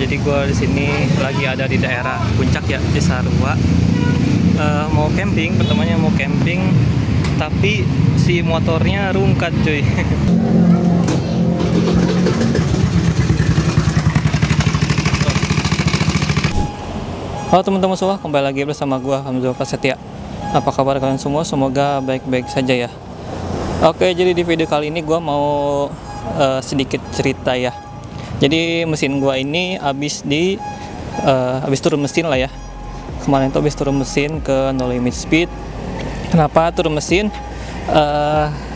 Jadi gue di sini lagi ada di daerah Puncak ya, Cisarua. Mau camping, pertamanya mau camping, tapi si motornya rungkat cuy. Halo teman-teman semua, kembali lagi bersama gue Hamzah Prasetya. Apa kabar kalian semua? Semoga baik-baik saja ya. Oke, jadi di video kali ini gue mau sedikit cerita ya. Jadi mesin gue ini habis turun mesin lah ya. Kemarin tuh habis turun mesin ke No Limit Speed. Kenapa turun mesin?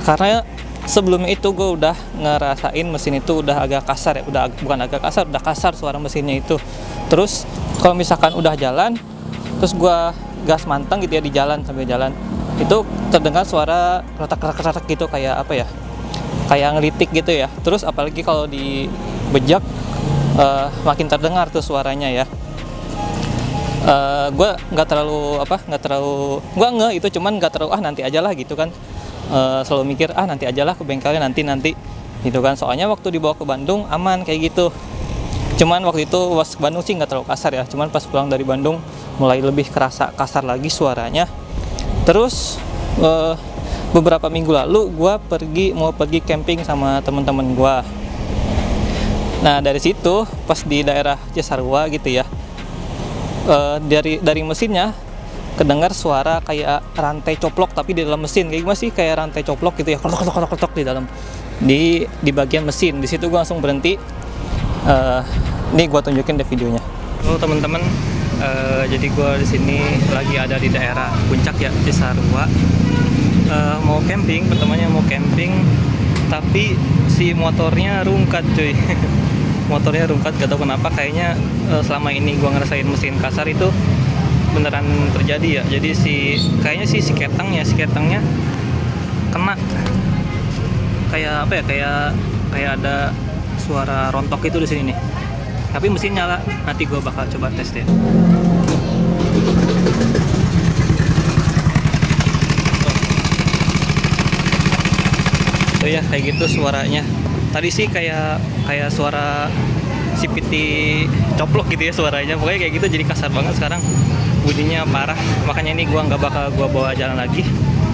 Karena sebelumnya itu gue udah ngerasain mesin itu udah agak kasar ya, bukan agak kasar, udah kasar suara mesinnya itu. Terus kalau misalkan udah jalan, terus gue gas mantang gitu ya di jalan, sambil jalan, itu terdengar suara retak-retak gitu, kayak apa ya, kayak ngelitik gitu ya. Terus apalagi kalau dibejak makin terdengar tuh suaranya ya. Gue nggak terlalu itu, cuman nggak terlalu nanti aja lah gitu kan. Selalu mikir nanti aja lah ke bengkelnya, nanti gitu kan. Soalnya waktu dibawa ke Bandung aman kayak gitu. Cuman waktu itu pas ke Bandung sih nggak terlalu kasar ya, cuman pas pulang dari Bandung mulai lebih kerasa kasar lagi suaranya. Terus beberapa minggu lalu gue mau pergi camping sama teman-teman gue. Nah dari situ pas di daerah Cisarua gitu ya, dari mesinnya kedengar suara kayak rantai coplok, tapi di dalam mesin kayak gimana sih, kayak rantai coplok gitu ya, ketok di dalam di bagian mesin. Di situ gue langsung berhenti. Ini gue tunjukin deh videonya. Halo teman-teman, jadi gue di sini lagi ada di daerah Puncak ya, Cisarua. Mau camping, pertamanya mau camping, tapi si motornya rungkat cuy. Motornya rungkat, gak tau kenapa. Kayaknya selama ini gue ngerasain mesin kasar itu beneran terjadi ya. Jadi kayaknya si ketangnya kena, kayak apa ya, kayak ada suara rontok itu di sini nih. Tapi mesin nyala, nanti gue bakal coba tes deh. Oh ya, kayak gitu suaranya. Tadi sih kayak suara CVT coplok gitu ya suaranya. Pokoknya kayak gitu, jadi kasar banget sekarang. Bunyinya parah. Makanya ini gua nggak bakal gua bawa jalan lagi.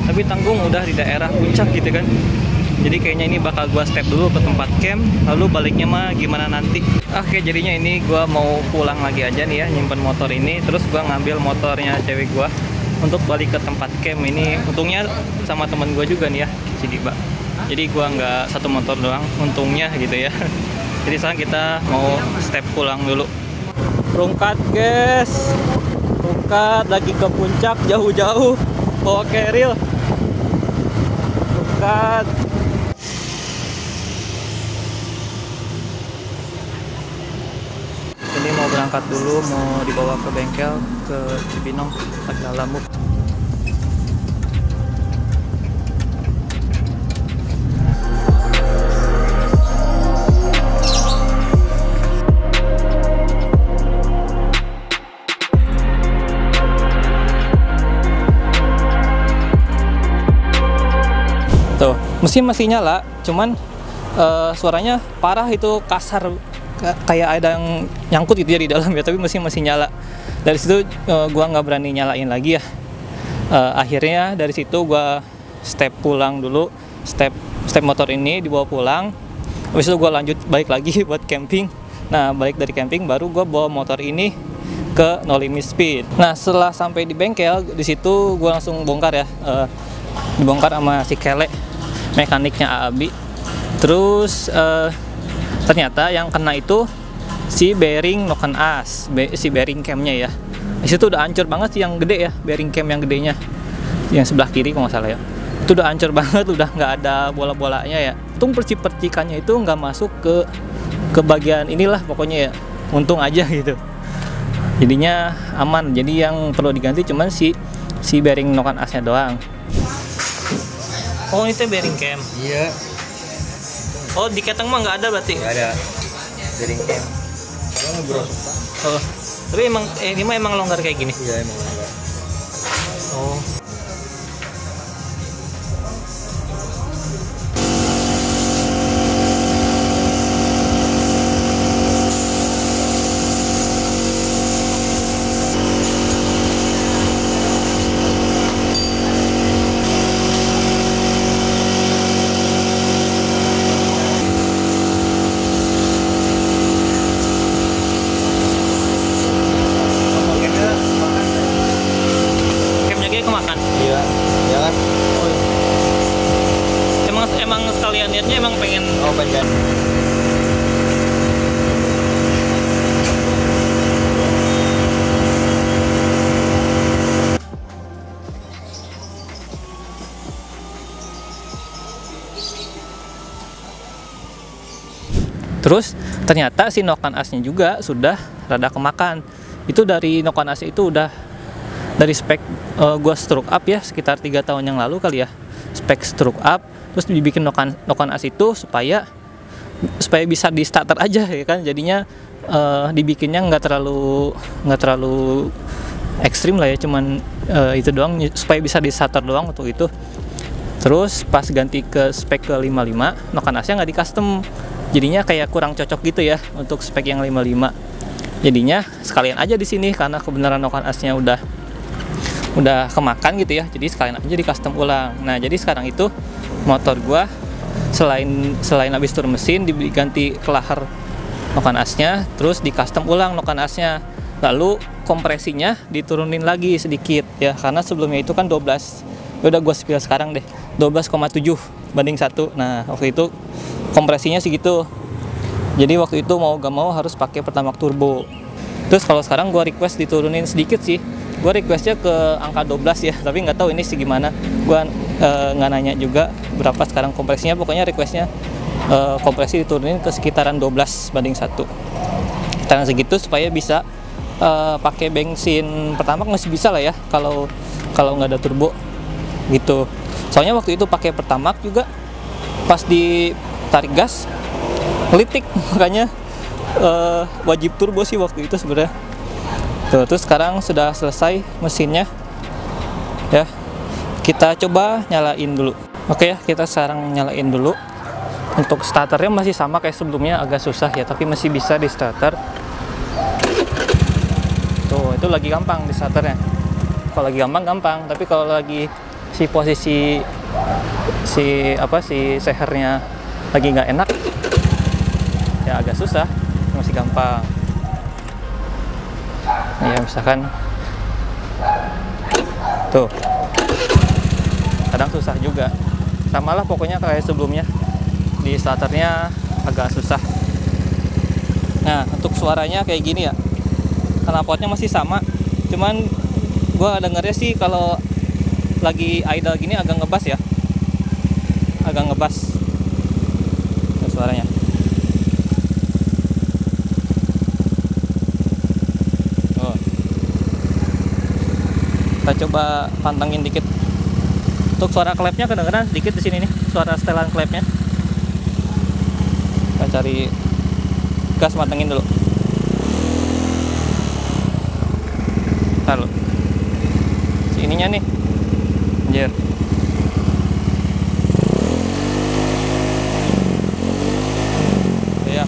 Tapi tanggung udah di daerah Puncak gitu kan. Jadi kayaknya ini bakal gua step dulu ke tempat camp, lalu baliknya mah gimana nanti. Oke, jadinya ini gua mau pulang lagi aja nih ya, nyimpen motor ini. Terus gua ngambil motornya cewek gua untuk balik ke tempat camp ini. Untungnya sama temen gua juga nih ya, si Diba. Jadi gua nggak satu motor doang, untungnya gitu ya. Jadi sekarang kita mau step pulang dulu. Rungkat guys, rungkat lagi ke Puncak jauh-jauh, bawa keril. Rungkat. Ini mau berangkat dulu, mau dibawa ke bengkel ke Cibinong, Pakai Lamuk. Tuh, mesin masih nyala, cuman suaranya parah itu, kasar, kayak ada yang nyangkut gitu ya di dalam ya, tapi mesin masih nyala. Dari situ gua nggak berani nyalain lagi ya. Akhirnya dari situ gua step pulang dulu, step motor ini dibawa pulang. Habis itu gua lanjut balik lagi buat camping. Nah balik dari camping baru gua bawa motor ini ke No Limit Speed. Nah setelah sampai di bengkel, di situ gua langsung bongkar ya, dibongkar sama si Kele, mekaniknya Aabi. Terus ternyata yang kena itu si bearing noken as, si bearing camnya ya. Di situ udah hancur banget sih, yang gede ya, bearing cam yang gedenya, yang sebelah kiri kalau nggak salah ya. Itu udah hancur banget, udah nggak ada bola-bolanya ya. Untung percikannya itu nggak masuk ke bagian inilah pokoknya ya. Untung aja gitu. Jadinya aman. Jadi yang perlu diganti cuman si bearing noken asnya doang. Oh, itu bearing cam. Iya. Oh, di keteng mah nggak ada berarti? Nggak ada bearing cam. Kalau ngebrosok Pak. Oh, tapi ini mah emang longgar kayak gini? Iya, emang longgar. Oh. Terus ternyata si noken asnya juga sudah rada kemakan. Itu dari noken as itu udah dari spek gua stroke up ya, sekitar 3 tahun yang lalu kali ya. Spek stroke up, terus dibikin noken as itu supaya bisa di starter aja ya kan. Jadinya dibikinnya nggak terlalu ekstrim lah ya, cuman itu doang supaya bisa di starter doang untuk itu. Terus pas ganti ke spek ke 55, noken asnya nggak di custom, jadinya kayak kurang cocok gitu ya untuk spek yang 55. Jadinya sekalian aja di sini karena kebenaran noken asnya udah kemakan gitu ya, jadi sekalian aja di custom ulang. Nah jadi sekarang itu motor gua selain habis tur mesin diganti kelahar noken asnya, terus di custom ulang noken asnya, lalu kompresinya diturunin lagi sedikit ya, karena sebelumnya itu kan 12. Udah gue spill sekarang deh 12,7 banding 1. Nah waktu itu kompresinya segitu, jadi waktu itu mau gak mau harus pakai Pertamax turbo. Terus kalau sekarang gue request diturunin sedikit sih, gue requestnya ke angka 12 ya, tapi nggak tahu ini sih gimana, gue nggak nanya juga berapa sekarang kompresinya. Pokoknya requestnya kompresi diturunin ke sekitaran 12 banding 1, sekitaran segitu supaya bisa pakai bensin Pertamax masih bisa lah ya kalau nggak ada turbo gitu. Soalnya waktu itu pakai Pertamax juga pas ditarik gas ngelitik, makanya wajib turbo sih waktu itu sebenarnya. Terus sekarang sudah selesai mesinnya ya, kita coba nyalain dulu. Oke ya, kita sekarang nyalain dulu. Untuk starternya masih sama kayak sebelumnya, agak susah ya, tapi masih bisa di starter. Tuh, itu lagi gampang di starternya. Kalau lagi gampang, tapi kalau lagi posisi sehernya lagi nggak enak ya agak susah. Masih gampang ya, misalkan tuh kadang susah juga, sama lah pokoknya kayak sebelumnya, di starternya agak susah. Nah untuk suaranya kayak gini ya, knalpotnya masih sama, cuman gua dengernya sih kalau lagi idle gini agak ngebas ya, agak ngebas suaranya. Oh. Kita coba pantengin dikit. Untuk suara klepnya kedengeran sedikit di sini nih, suara setelan klepnya. Kita cari gas, pantengin dulu. Ntar lo, si ininya nih. Anjir. Ya,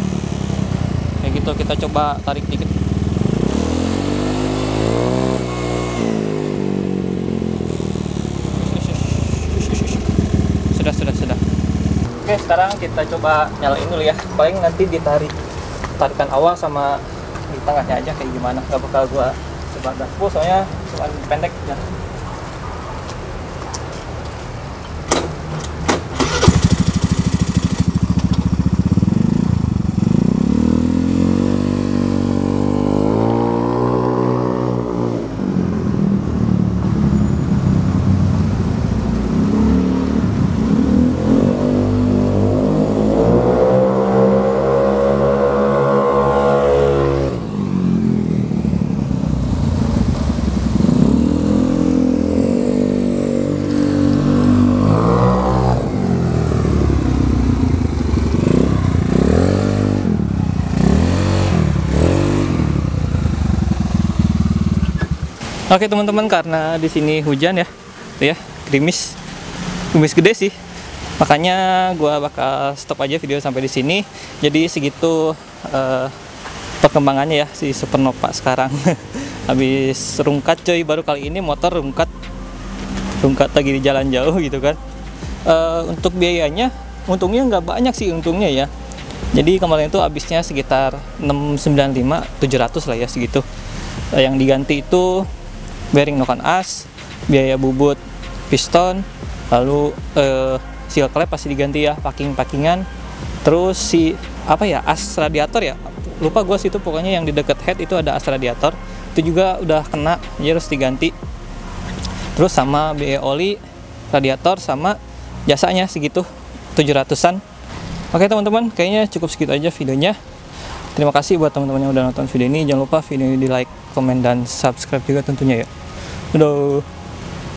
kayak gitu. Kita coba tarik dikit. Sudah. Oke, sekarang kita coba nyalain dulu ya. Paling nanti tarikan awal sama di tengahnya aja kayak gimana. Gak bakal gua coba dapur soalnya cuma pendek ya. Oke teman-teman, karena di sini hujan ya, tuh ya, gerimis gede sih, makanya gua bakal stop aja video sampai di sini. Jadi segitu perkembangannya ya si Supernova sekarang. Habis rungkat coy, baru kali ini motor rungkat lagi di jalan jauh gitu kan. Untuk biayanya untungnya nggak banyak sih untungnya ya. Jadi kemarin itu habisnya sekitar 695-700 lah ya segitu. Yang diganti itu bearing noken as, biaya bubut piston, lalu seal clamp pasti diganti ya, packingan, terus si as radiator ya, lupa gue sih itu, pokoknya yang di deket head itu ada as radiator, itu juga udah kena, jadi harus diganti. Terus sama biaya oli radiator sama jasanya segitu 700-an. Oke teman-teman, kayaknya cukup segitu aja videonya. Terima kasih buat teman-teman yang udah nonton video ini. Jangan lupa video ini di like, komen, dan subscribe juga tentunya ya. Dadah.